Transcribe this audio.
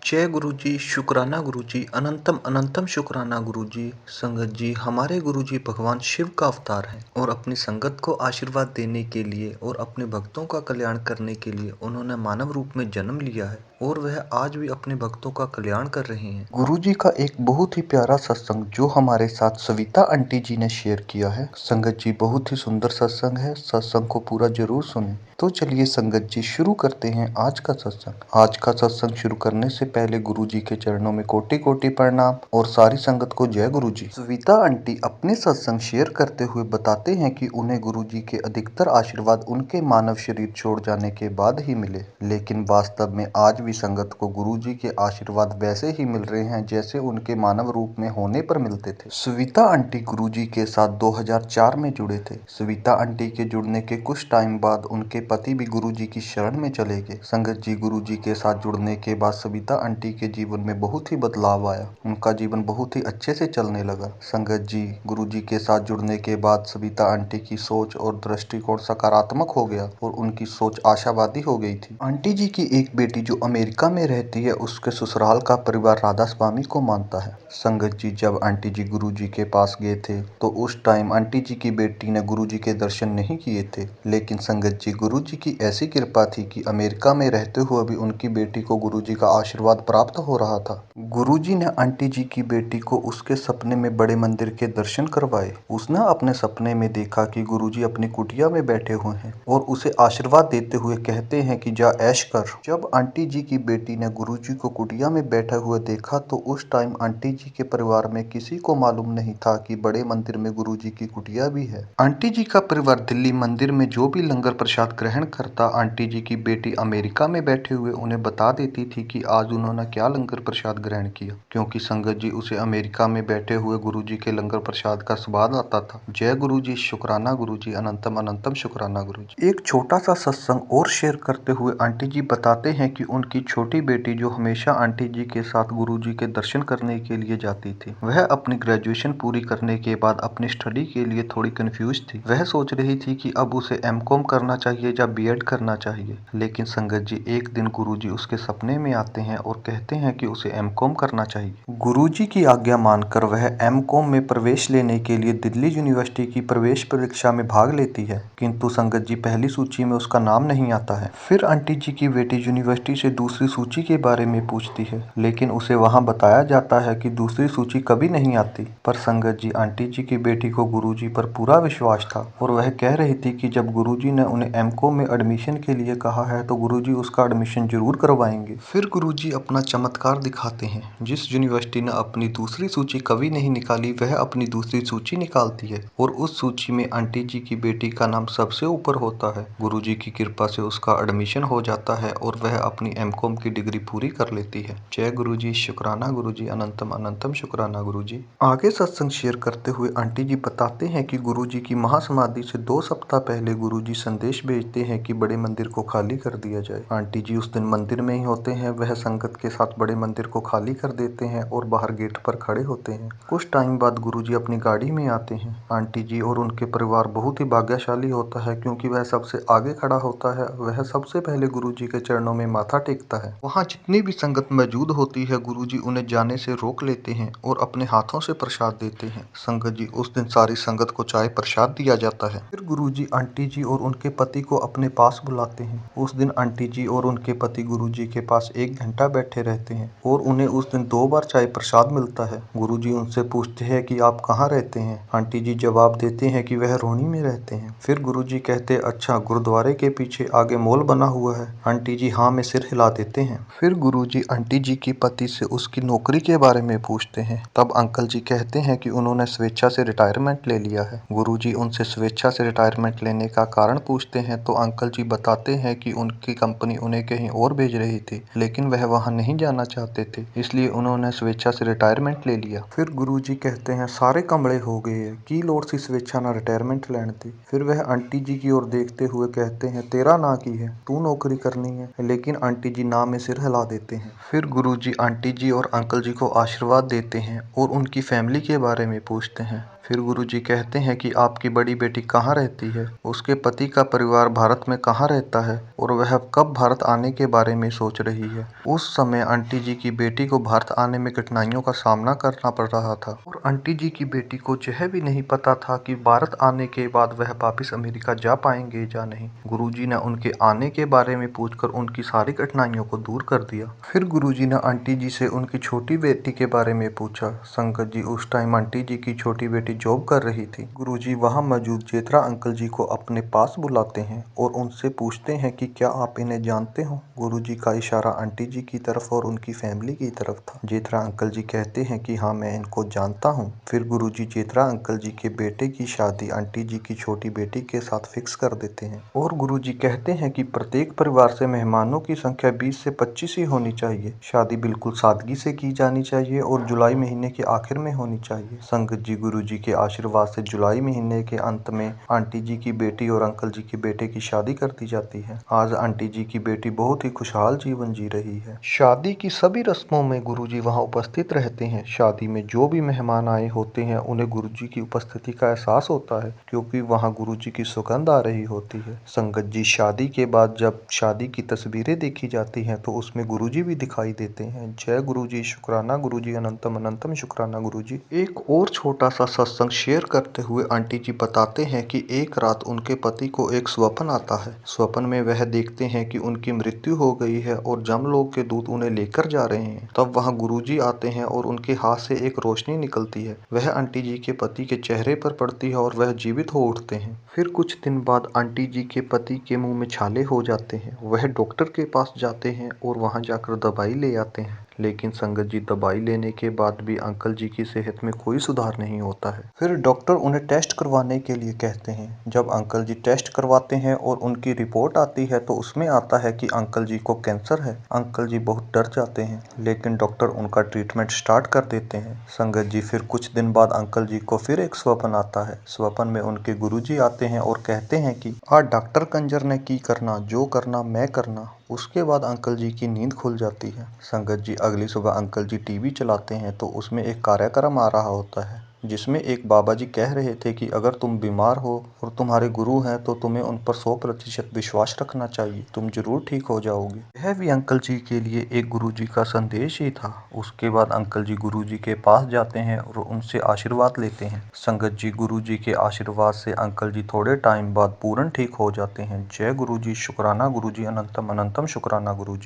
जय गुरुजी, शुक्राना गुरुजी, अनंतम अनंतम शुक्राना गुरुजी। संगत जी, हमारे गुरुजी भगवान शिव का अवतार है और अपनी संगत को आशीर्वाद देने के लिए और अपने भक्तों का कल्याण करने के लिए उन्होंने मानव रूप में जन्म लिया है और वह आज भी अपने भक्तों का कल्याण कर रहे हैं। गुरुजी का एक बहुत ही प्यारा सत्संग जो हमारे साथ सविता आंटी जी ने शेयर किया है। संगत जी, बहुत ही सुंदर सत्संग है, सत्संग को पूरा जरूर सुने। तो चलिए संगत जी, शुरू करते हैं आज का सत्संग। आज का सत्संग शुरू करने से पहले गुरुजी के चरणों में कोटि कोटि प्रणाम और सारी संगत को जय गुरुजी। सविता आंटी अपने सत्संग शेयर करते हुए बताते हैं कि उन्हें गुरुजी के अधिकतर आशीर्वाद उनके मानव शरीर छोड़ जाने के बाद ही मिले, लेकिन वास्तव में आज भी संगत को गुरुजी के आशीर्वाद वैसे ही मिल रहे हैं जैसे उनके मानव रूप में होने पर मिलते थे। सविता आंटी गुरुजी के साथ 2004 में जुड़े थे। सविता आंटी के जुड़ने के कुछ टाइम बाद उनके पति भी गुरुजी की शरण में चले गए। संगत जी, गुरुजी के साथ जुड़ने के बाद सविता आंटी के जीवन में बहुत ही बदलाव आया। उनका जीवन बहुत ही अच्छे से चलने लगा। संगत जी, गुरुजी के साथ जुड़ने के बाद सविता आंटी की सोच और दृष्टिकोण सकारात्मक हो गया और उनकी सोच आशावादी हो गई थी। आंटी जी की एक बेटी जो अमेरिका में रहती है, उसके ससुराल का परिवार राधा स्वामी को मानता है। संगत जी, जब आंटी जी गुरुजी के पास गए थे तो उस टाइम आंटी जी की बेटी ने गुरुजी के दर्शन नहीं किए थे, लेकिन संगत जी, गुरुजी की ऐसी कृपा थी कि अमेरिका में रहते हुए भी उनकी बेटी को गुरुजी का आशीर्वाद प्राप्त हो रहा था। गुरुजी ने आंटी जी की बेटी को उसके सपने में बड़े मंदिर के दर्शन करवाए। उसने अपने सपने में देखा कि गुरुजी अपनी कुटिया में बैठे हुए हैं और उसे आशीर्वाद देते हुए कहते हैं कि जा ऐश कर। जब आंटी जी की बेटी ने गुरुजी को कुटिया में बैठे हुए देखा तो उस टाइम आंटी जी के परिवार में किसी को मालूम नहीं था कि बड़े मंदिर में गुरुजी की कुटिया भी है। आंटी जी का परिवार दिल्ली मंदिर में जो भी लंगर प्रसाद ग्रहण करता, आंटी जी की बेटी अमेरिका में बैठे हुए उन्हें बता देती थी कि आज उन्होंने क्या लंगर प्रसाद ग्रहण किया, क्योंकि संगत जी, उसे अमेरिका में बैठे हुए गुरुजी के लंगर प्रसाद का स्वाद आता था। जय गुरुजी, शुक्राना गुरुजी, अनंतम अनंतम शुक्राना गुरुजी। एक छोटा सा सत्संग और शेयर करते हुए आंटी जी बताते हैं कि उनकी छोटी बेटी जो हमेशा आंटी जी के साथ गुरुजी के दर्शन करने के लिए जाती थी, वह अपनी ग्रेजुएशन पूरी करने के बाद अपनी स्टडी के लिए थोड़ी कंफ्यूज थी। वह सोच रही थी कि अब उसे एमकॉम करना चाहिए या बीएड करना चाहिए, लेकिन संगत जी, एक दिन गुरुजी उसके सपने में आते हैं और कहते हैं कि उसे एमकॉम करना चाहिए। गुरुजी की आज्ञा मानकर वह एमकॉम में प्रवेश लेने के लिए दिल्ली यूनिवर्सिटी की प्रवेश परीक्षा में भाग लेती है, किंतु संगत जी, पहली सूची में उसका नाम नहीं आता है। फिर आंटी जी की बेटी यूनिवर्सिटी से दूसरी सूची के बारे में पूछती है, लेकिन उसे वहां बताया जाता है कि दूसरी सूची कभी नहीं आती। पर संगत जी, आंटी जी की बेटी को गुरुजी पर पूरा विश्वास था और वह कह रही थी कि जब गुरुजी ने उन्हें एमकॉम में एडमिशन के लिए कहा है तो गुरुजी उसका एडमिशन जरूर करवाएंगे। फिर गुरुजी अपना चमत्कार दिखाते हैं। जिस यूनिवर्सिटी ने अपनी दूसरी सूची कभी नहीं निकाली, वह अपनी दूसरी सूची निकालती है और उस सूची में आंटी जी की बेटी का नाम सबसे ऊपर होता है। गुरुजी की कृपा से उसका एडमिशन हो जाता है और वह अपनी एमकॉम की डिग्री पूरी कर लेती है। जय गुरुजी, शुक्राना गुरुजी, अनंतम अनंतम शुक्राना गुरुजी। आगे सत्संग शेयर करते हुए आंटी जी बताते हैं कि गुरुजी की महासमाधि से 2 सप्ताह पहले गुरुजी संदेश भेजते हैं कि बड़े मंदिर को खाली कर दिया जाए। आंटी जी उस दिन मंदिर में ही होते हैं। वह संगत के साथ बड़े मंदिर को खाली कर देते हैं और बाहर गेट पर खड़े होते हैं। कुछ टाइम बाद गुरुजी अपनी गाड़ी में आते हैं। आंटी जी और उनके परिवार बहुत ही भाग्यशाली होता है, क्योंकि वह सबसे आगे खड़ा होता है। वह सबसे पहले गुरुजी के चरणों में माथा टेकता है। वहाँ जितनी भी संगत मौजूद होती है, गुरुजी उन्हें जाने से रोक लेते हैं और अपने हाथों से प्रसाद देते हैं। संगत जी, उस दिन सारी संगत को चाय प्रसाद दिया जाता है। फिर गुरुजी आंटी जी और उनके पति को अपने पास बुलाते हैं। उस दिन आंटी जी और उनके पति गुरुजी के पास 1 घंटा बैठे रहते हैं और उन्हें उस दिन 2 बार चाय प्रसाद मिलता है। गुरुजी उनसे पूछते हैं कि आप कहाँ रहते हैं। आंटी जी जवाब देते हैं कि वह रोहिणी में रहते हैं। फिर गुरुजी कहते, अच्छा, गुरुद्वारे के पीछे आगे मॉल बना हुआ है। आंटी जी हाँ में सिर हिला देते हैं। फिर गुरुजी आंटी जी की पति से उसकी नौकरी के बारे में पूछते हैं। तब अंकल जी कहते हैं कि उन्होंने स्वेच्छा से रिटायरमेंट ले लिया है। गुरुजी उनसे स्वेच्छा से रिटायरमेंट लेने का कारण पूछते हैं तो अंकल जी बताते हैं कि उनकी कंपनी उन्हें कहीं और भेज रही थी, लेकिन वह वहां नहीं जाना चाहते थे, इसलिए उन्होंने स्वेच्छा से रिटायरमेंट ले लिया। फिर गुरुजी कहते हैं, सारे कमरे हो गए है, की लोड़ सी स्वेच्छा ना रिटायरमेंट लेने थी। फिर वह आंटी जी की ओर देखते हुए कहते हैं, तेरा ना की है, तू नौकरी करनी है, लेकिन आंटी जी ना में सिर हिला देते हैं। फिर गुरुजी आंटी जी और अंकल जी को आशीर्वाद देते हैं और उनकी फैमिली के बारे में पूछते हैं। फिर गुरुजी कहते हैं कि आपकी बड़ी बेटी कहाँ रहती है, उसके पति का परिवार भारत में कहाँ रहता है और वह कब भारत आने के बारे में सोच रही है। उस समय आंटी जी की बेटी को भारत आने में कठिनाइयों का सामना करना पड़ रहा था और आंटी जी की बेटी को यह भी नहीं पता था कि भारत आने के बाद वह वापिस अमेरिका जा पाएंगे या नहीं। गुरुजी ने उनके आने के बारे में पूछकर उनकी सारी कठिनाइयों को दूर कर दिया। फिर गुरुजी ने आंटी जी से उनकी छोटी बेटी के बारे में पूछा। संगत जी, उस टाइम आंटी जी की छोटी बेटी जॉब कर रही थी। गुरुजी वहां मौजूद जेठरा अंकल जी को अपने पास बुलाते हैं और उनसे पूछते हैं कि क्या आप इन्हें जानते हो। गुरुजी का इशारा आंटी जी की तरफ और उनकी फैमिली की तरफ था। जेठरा अंकल जी कहते हैं कि हाँ, मैं इनको जानता हूँ। फिर गुरुजी जेठरा अंकल जी के बेटे की शादी आंटी जी की छोटी बेटी के साथ फिक्स कर देते हैं और गुरुजी कहते हैं कि प्रत्येक परिवार से मेहमानों की संख्या 20 से 25 ही होनी चाहिए। शादी बिल्कुल सादगी से की जानी चाहिए और जुलाई महीने के आखिर में होनी चाहिए। संगत जी, गुरुजी के आशीर्वाद से जुलाई महीने के अंत में आंटी जी की बेटी और अंकल जी के बेटे की शादी कर दी जाती है। आज आंटी जी की बेटी बहुत ही खुशहाल जीवन जी रही है। शादी की सभी रस्मों में गुरुजी वहां उपस्थित रहते हैं। शादी में जो भी मेहमान आए होते हैं उन्हें गुरुजी की उपस्थिति का एहसास होता है क्योंकि वहां गुरुजी की सुगंध आ रही होती है। संगत जी, शादी के बाद जब शादी की तस्वीरें देखी जाती हैं तो उसमें गुरुजी भी दिखाई देते हैं। जय गुरुजी, शुक्राना गुरुजी, अनंतम अनंतम शुक्राना गुरुजी। एक और छोटा सा सत्संग शेयर करते हुए आंटी जी बताते हैं कि एक रात उनके पति को एक स्वप्न आता है। स्वप्न में वह देखते हैं कि उनकी मृत्यु हो गई है और जमलोक के दूत उन्हें लेकर जा रहे हैं। तब वहां गुरुजी आते हैं और उनके हाथ से एक रोशनी निकलती है। वह आंटी जी के पति के चेहरे पर पड़ती है और वह जीवित हो उठते हैं। फिर कुछ दिन बाद आंटी जी के पति के मुंह में छाले हो जाते हैं। वह डॉक्टर के पास जाते हैं और वहां जाकर दवाई ले आते हैं, लेकिन संगत जी, दवाई लेने के बाद भी अंकल जी की सेहत में कोई सुधार नहीं होता है। फिर डॉक्टर उन्हें टेस्ट करवाने के लिए कहते हैं। जब अंकल जी टेस्ट करवाते हैं और उनकी रिपोर्ट आती है तो उसमें आता है कि अंकल जी को कैंसर है। अंकल जी बहुत डर जाते हैं, लेकिन डॉक्टर उनका ट्रीटमेंट स्टार्ट कर देते हैं। संगत जी, फिर कुछ दिन बाद अंकल जी को फिर एक स्वप्न आता है। स्वप्न में उनके गुरुजी आते हैं और कहते हैं कि आज डॉक्टर कंजर ने की करना, जो करना मैं करना। उसके बाद अंकल जी की नींद खुल जाती है। संगत जी, अगली सुबह अंकल जी टीवी चलाते हैं तो उसमें एक कार्यक्रम आ रहा होता है जिसमें एक बाबा जी कह रहे थे कि अगर तुम बीमार हो और तुम्हारे गुरु हैं तो तुम्हें उन पर 100% विश्वास रखना चाहिए, तुम जरूर ठीक हो जाओगे। यह भी अंकल जी के लिए एक गुरु जी का संदेश ही था। उसके बाद अंकल जी गुरु जी के पास जाते हैं और उनसे आशीर्वाद लेते हैं। संगत जी, गुरु जी के आशीर्वाद से अंकल जी थोड़े टाइम बाद पूर्ण ठीक हो जाते हैं। जय गुरु जी, शुक्राना गुरु जी, अनंतम अनंतम शुक्राना गुरु जी।